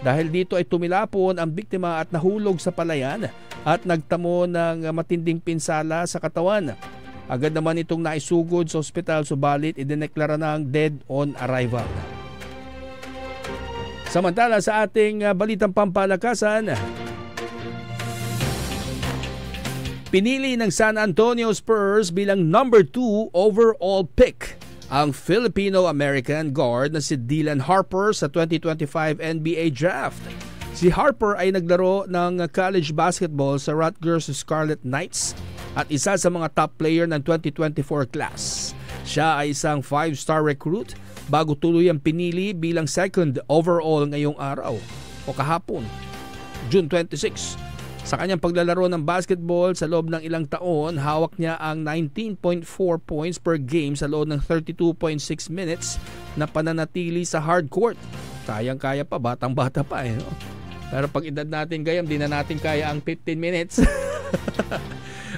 Dahil dito ay tumilapon ang biktima at nahulog sa palayan at nagtamo ng matinding pinsala sa katawan. Agad naman itong naisugod sa ospital, subalit idineklara ng dead on arrival. Samantala sa ating balitang pampalakasan, pinili ng San Antonio Spurs bilang number 2 overall pick ang Filipino-American guard na si Dylan Harper sa 2025 NBA Draft. Si Harper ay naglaro ng college basketball sa Rutgers Scarlet Knights at isa sa mga top player ng 2024 class. Siya ay isang 5-star recruit bago tuluyang pinili bilang second overall ngayong araw o kahapon, June 26. Sa kanyang paglalaro ng basketball sa loob ng ilang taon, hawak niya ang 19.4 points per game sa loob ng 32.6 minutes na pananatili sa hard court. Kayang-kaya pa, batang-bata pa no? Pero pag edad natin gayam, di na natin kaya ang 15 minutes.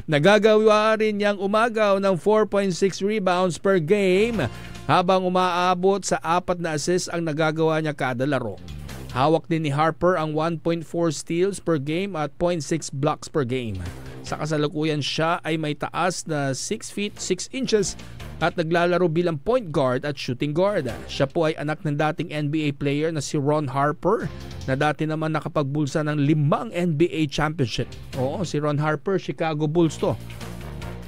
Nagagawa rin niyang umagaw ng 4.6 rebounds per game habang umaabot sa 4 na assists ang nagagawa niya kada laro. Hawak din ni Harper ang 1.4 steals per game at 0.6 blocks per game. Sa kasalukuyan siya ay may taas na 6 feet 6 inches at naglalaro bilang point guard at shooting guard. Siya po ay anak ng dating NBA player na si Ron Harper na dati naman nakapagbulsa ng 5 NBA championship. Oo, si Ron Harper, Chicago Bulls to.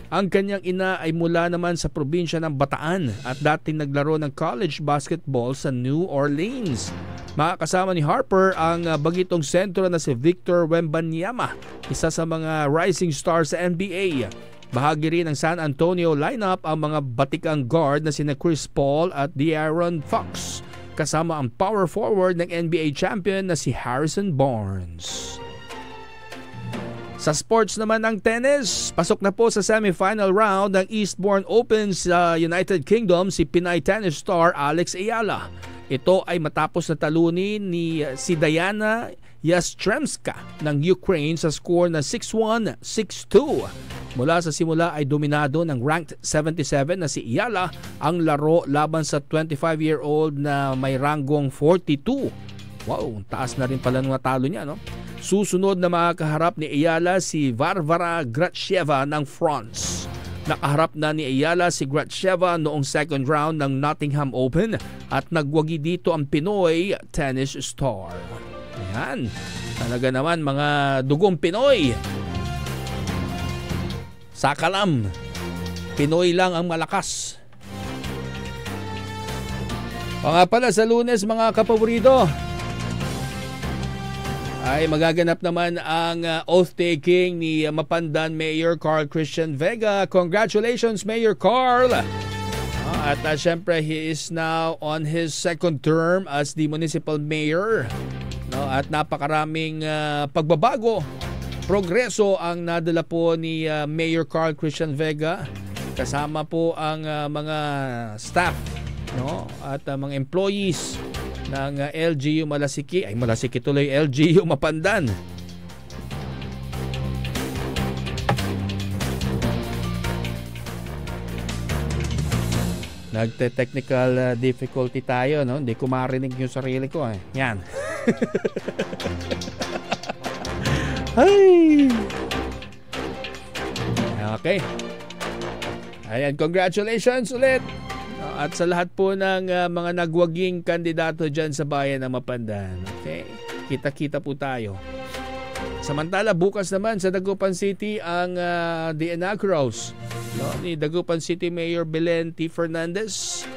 Ang kanyang ina ay mula naman sa probinsya ng Bataan at dating naglaro ng college basketball sa New Orleans. Makakasama ni Harper ang bagitong sentro na si Victor Wembanyama, isa sa mga rising stars sa NBA. Bahagi rin ng San Antonio lineup ang mga batikang guard na sina Chris Paul at De'Aaron Fox, kasama ang power forward ng NBA champion na si Harrison Barnes. Sa sports naman ng tennis, pasok na po sa semifinal round ng Eastbourne Open sa United Kingdom si Pinay tennis star Alex Ayala. Ito ay matapos na talunin ni si Diana Yastremska ng Ukraine sa score na 6-1, 6-2. Mula sa simula ay dominado ng ranked 77 na si Ayala ang laro laban sa 25-year-old na may ranggong 42. Wow, taas na rin pala ng natalo niya, no? Susunod na makakaharap ni Ayala si Varvara Gracheva ng France. Nakaharap na ni Ayala si Gracheva noong second round ng Nottingham Open at nagwagi dito ang Pinoy tennis star. Ayan, talaga naman mga dugong Pinoy. Sakalam, Pinoy lang ang malakas. O nga pala sa Lunes mga kapaborito, ay magaganap naman ang oath-taking ni Mapandan Mayor Carl Christian Vega. Congratulations, Mayor Carl! At syempre, he is now on his second term as the municipal mayor. At napakaraming pagbabago, progreso ang nadala po ni Mayor Carl Christian Vega. Kasama po ang mga staff at mga employees ng LGU Malasiki. Ay, Malasiki tuloy, LGU Mapandan. Nagte-technical difficulty tayo, no? Hindi ko marinig yung sarili ko. Yan. Ay! Okay. Ayan, congratulations ulit. At sa lahat po ng mga nagwaging kandidato dyan sa bayan ng Mapandan. Okay? Kita-kita po tayo. Samantala, bukas naman sa Dagupan City ang the inaugurals ni Dagupan City Mayor Belen T. Fernandez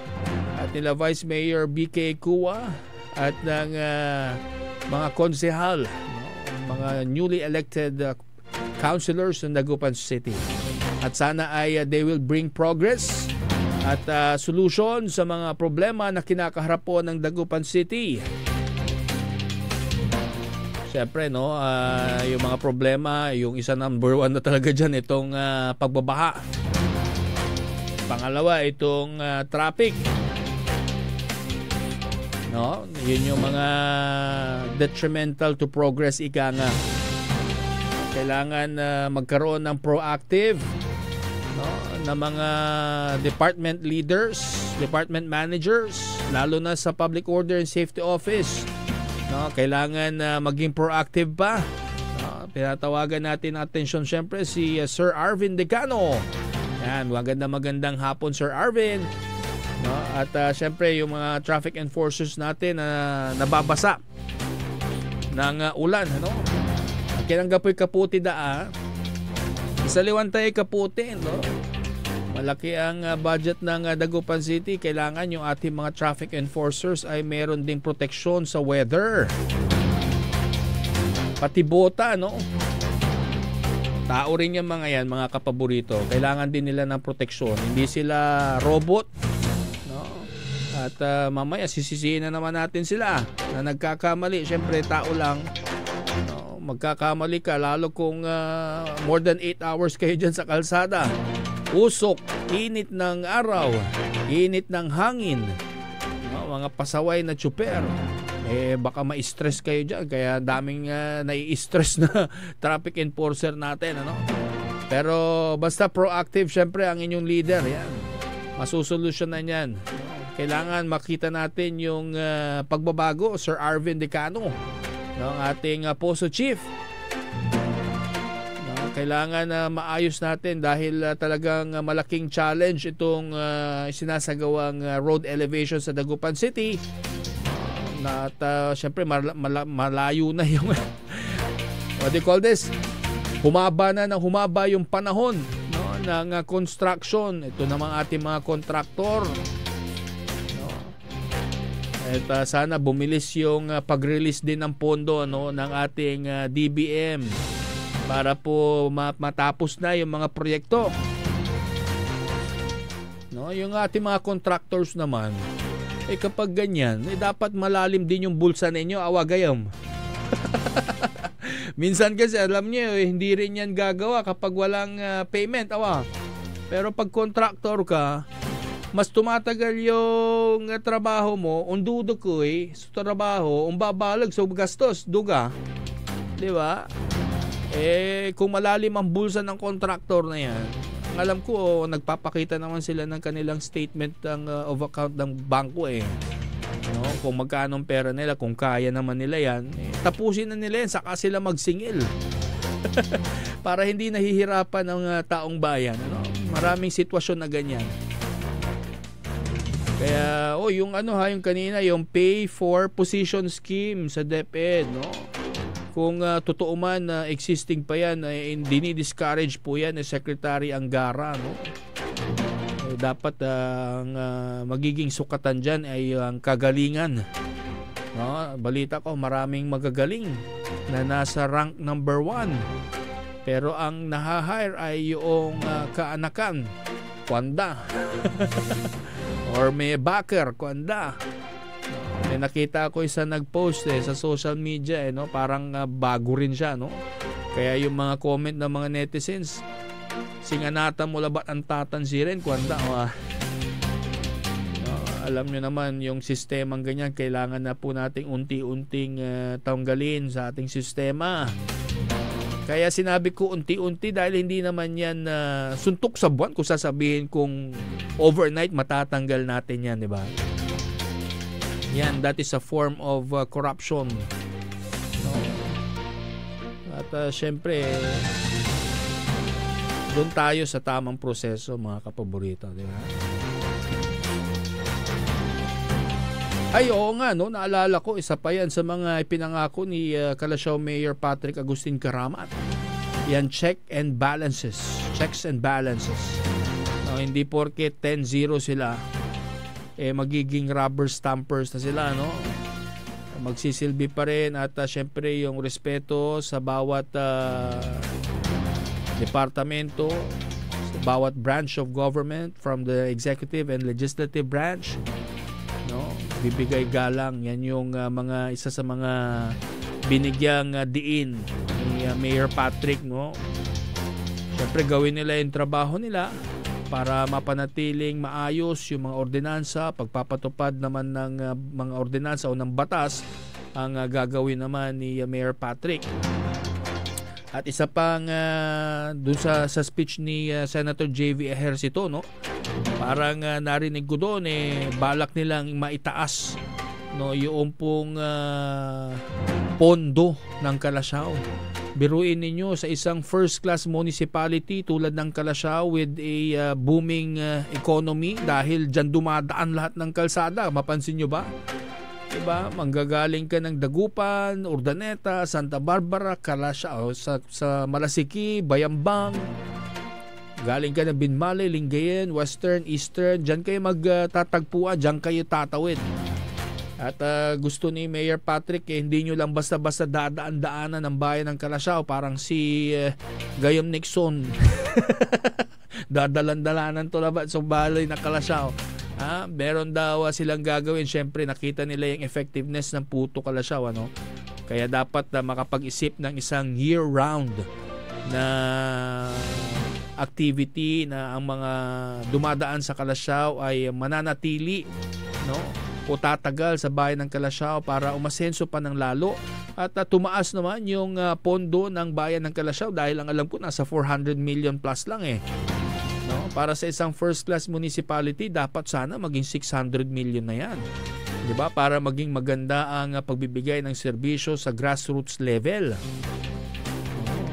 at nila Vice Mayor BK Kua at ng mga konsehal, mga newly elected councilors ng Dagupan City. At sana ay they will bring progress at solusyon sa mga problema na kinakaharap po ng Dagupan City. Siyempre, yung mga problema, yung isa number 1 na talaga dyan, itong pagbabaha. Pangalawa, itong traffic. Yun yung mga detrimental to progress, ika nga. Kailangan magkaroon ng proactive na mga department leaders, department managers, lalo na sa Public Order and Safety Office. Kailangan maging proactive pa. Pinatawagan natin atensyon siyempre si Sir Arvin Decano. Yan, magandang hapon Sir Arvin. At siyempre yung mga traffic enforcers natin na nababasa ng ulan. Kinanggapoy kaputi daa. Sa Liwantay Kaputi, malaki ang budget ng Dagupan City. Kailangan yung ating mga traffic enforcers ay meron ding proteksyon sa weather. Pati bota, tao rin yung mga yan, mga kapaborito. Kailangan din nila ng proteksyon. Hindi sila robot. At mamaya sisisihin na naman natin sila na nagkakamali. Siyempre tao lang. Magkakamali ka lalo kung more than 8 hours kayo dyan sa kalsada. Usok, init ng araw, init ng hangin, mga pasaway na tsuper. Baka ma-stress kayo dyan. Kaya daming nai-stress na traffic enforcer natin. Pero basta proactive siyempre ang inyong leader. Yan. Masusolusyonan yan. Kailangan makita natin yung pagbabago, Sir Arvin Decano, ng ating Poso Chief. Kailangan maayos natin dahil talagang malaking challenge itong sinasagawang road elevation sa Dagupan City. At syempre malayo na yung what do you call this? Humaba yung panahon ng construction. Ito namang ating mga kontraktor. At sana bumilis yung pag-release din ng pondo ng ating DBM para po matapos na yung mga proyekto. Yung ating mga contractors naman, kapag ganyan, dapat malalim din yung bulsa ninyo, awagayam. Minsan kasi alam niyo, hindi rin yan gagawa kapag walang payment, Pero pag contractor ka, mas tumatagal yung trabaho mo, undudo ko sa trabaho, babalag sa gastos, duga. Di ba? Kung malalim ang bulsa ng contractor na yan, alam ko, nagpapakita naman sila ng kanilang statement of account ng bangko kung magkano ang pera nila, kung kaya naman nila yan, tapusin na nila yan, saka sila magsingil. Para hindi nahihirapan ng taong bayan. Maraming sitwasyon na ganyan. Kaya, yung yung kanina, yung pay for position scheme sa DepEd, kung totoo man na existing pa yan, dinidiscourage po yan ni Secretary Angara, dapat ang magiging sukatan dyan ay ang kagalingan. Balita ko, maraming magagaling na nasa rank number 1. Pero ang naha-hire ay yung kaanakan, kwanda. Or may backer, kwanda. May nakita ko isa nag-post sa social media parang bago rin siya, Kaya yung mga comment ng mga netizens, singanata mo labat ang tatansirin, kwanda. Alam nyo naman yung sistemang ganyan, kailangan na po nating unti-unting tanggalin sa ating sistema. Kaya sinabi ko unti-unti dahil hindi naman yan suntok sa buwan kung sasabihin kung overnight matatanggal natin yan, di ba? Yan, that is a form of corruption. At syempre, doon tayo sa tamang proseso, mga kapaborito, di ba? Ay, oo nga, naalala ko, isa pa yan sa mga ipinangako ni Calasiao Mayor Patrick Agustin Karamat. Yan, checks and balances. Hindi porke 10-0 sila, magiging rubber stampers na sila, magsisilbi pa rin at syempre yung respeto sa bawat departamento, sa bawat branch of government, from the executive and legislative branch, bibigay galang. Yan yung isa sa mga binigyang diin ni Mayor Patrick, syempre gawin nila yung trabaho nila para mapanatiling maayos yung mga ordinansa, pagpapatupad naman ng mga ordinansa o ng batas ang gagawin naman ni Mayor Patrick. At isa pang dun sa speech ni Senator J.V. Ejercito, parang narinig ko doon balak nilang maitaas yung pong pondo ng Calasiao. Biruin ninyo sa isang first class municipality tulad ng Calasiao with a booming economy dahil dyan dumadaan lahat ng kalsada. Mapansin nyo ba? Diba? Manggagaling ka ng Dagupan, Urdaneta, Santa Barbara, Calasiao, sa Malasiki, Bayambang. Galing ka ng Binmale, Lingayen, Western, Eastern. Dyan kayo magtatagpuan, dyan kayo tatawid. At gusto ni Mayor Patrick, hindi nyo lang basta-basta dadaan-daanan ng bayan ng Calasiao. Parang si Gayam Nixon. Dadalan-dalanan to labat sa balay ng Calasiao. Meron daw silang gagawin. Siyempre, nakita nila yung effectiveness ng Puto Kalasyaw, ano? Kaya dapat makapag-isip ng isang year-round na activity na ang mga dumadaan sa Kalasyaw ay mananatili, no? O tatagal sa bayan ng Kalasyaw para umasenso pa ng lalo at tumaas naman yung pondo ng bayan ng Kalasyaw dahil ang alam ko nasa 400 million plus lang no? Para sa isang first class municipality dapat sana maging 600 million na yan, di ba? Para maging maganda ang pagbibigay ng serbisyo sa grassroots level.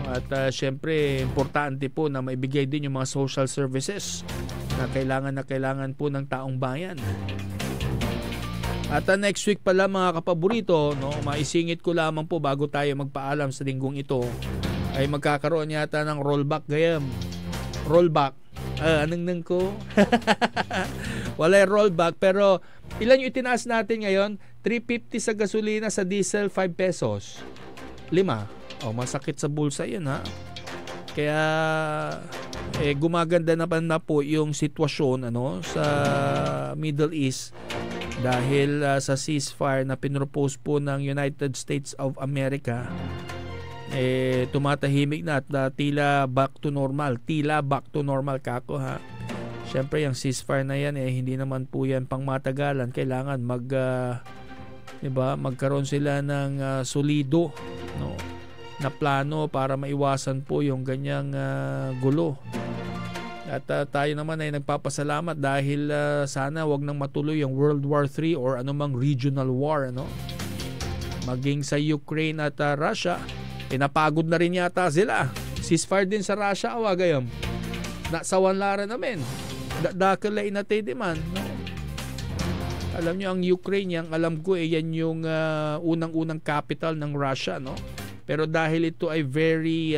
At syempre importante po na maibigay din yung mga social services na kailangan po ng taong bayan. At next week pala mga kapaborito, no, maisingit ko lamang po bago tayo magpaalam sa linggong ito, ay magkakaroon yata ng rollback gayam. Rollback. Anong ko? Wala rollback pero ilan yung itinaas natin ngayon? 350 sa gasolina, sa diesel 5 pesos. 5. Masakit sa bulsa 'yun ha. Kaya gumaganda naman na po yung sitwasyon sa Middle East dahil sa ceasefire na pinropose po ng United States of America. Tumatahimik na at tila back to normal kako ha. Siyempre yung ceasefire na yan hindi naman po yan pangmatagalan. Kailangan magkaroon sila ng solido, no, na plano para maiwasan po yung ganyang gulo. At tayo naman ay nagpapasalamat dahil sana wag nang matuloy yung World War III or anumang regional war, no? Maging sa Ukraine at Russia, napagod na rin yata sila. Ceasefire din sa Russia, awagayam. Nasawan lara namin. Dakalay na tayo man, no? Alam nyo, ang Ukraine, yang alam ko yan yung unang-unang capital ng Russia, no? Pero dahil ito ay very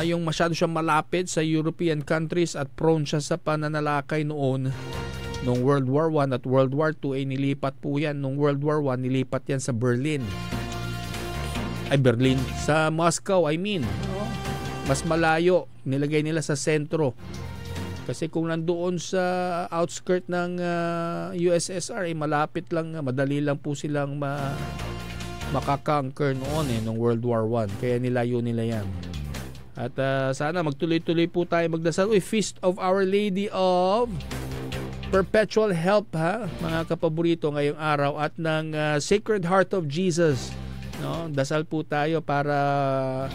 yung masyado siyang malapit sa European countries at prone siya sa pananalakay noong World War I at World War II ay nilipat po yan. Noong World War I nilipat yan sa Berlin. Sa Moscow, mas malayo, nilagay nila sa sentro. Kasi kung nandoon sa outskirt ng USSR ay malapit lang, madali lang po silang makakonquer noon noong World War I. Kaya nilayo nila yan. At sana magtuloy-tuloy po tayo magdasal. Feast of Our Lady of Perpetual Help mga kapaborito ngayong araw at ng Sacred Heart of Jesus, no? Dasal po tayo para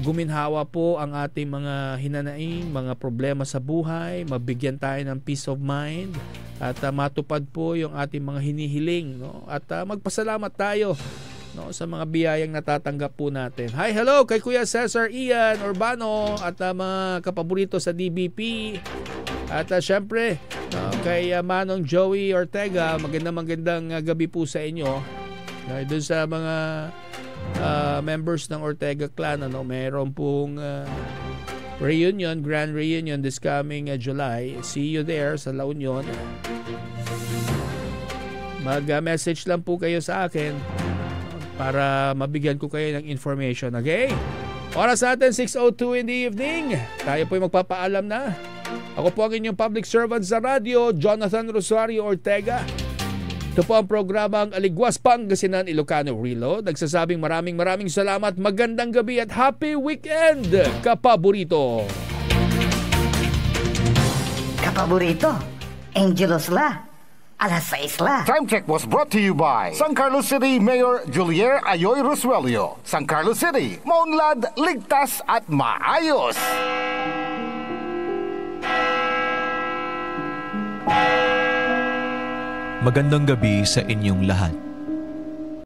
guminhawa po ang ating mga hinanaing, mga problema sa buhay, mabigyan tayo ng peace of mind at matupad po yung ating mga hinihiling, no? At magpasalamat tayo, no, sa mga biyayang natatanggap po natin. Hi, hello kay Kuya Cesar Ian Urbano at mga kapaborito sa DBP. At syempre, kay Manong Joey Ortega, magandang gabi po sa inyo. Doon sa mga members ng Ortega clan, mayroon pong grand reunion this coming July. See you there sa La Union. Mag-message lang po kayo sa akin para mabigyan ko kayo ng information, okay? Oras natin 6:02 in the evening. Tayo po magpapaalam na. Ako po ang inyong public servant sa radyo, Jonathan Rosario Ortega. Ito po ang programang Aligwas, Pangasinan, Ilocano Reload. Nagsasabing maraming salamat, magandang gabi at happy weekend, kapaborito. Kapaborito, Angelos la. Alas 6 la. Time check was brought to you by San Carlos City Mayor Julier Ayoy Rosuelio. San Carlos City, maunlad, ligtas at maayos. Magandang gabi sa inyong lahat.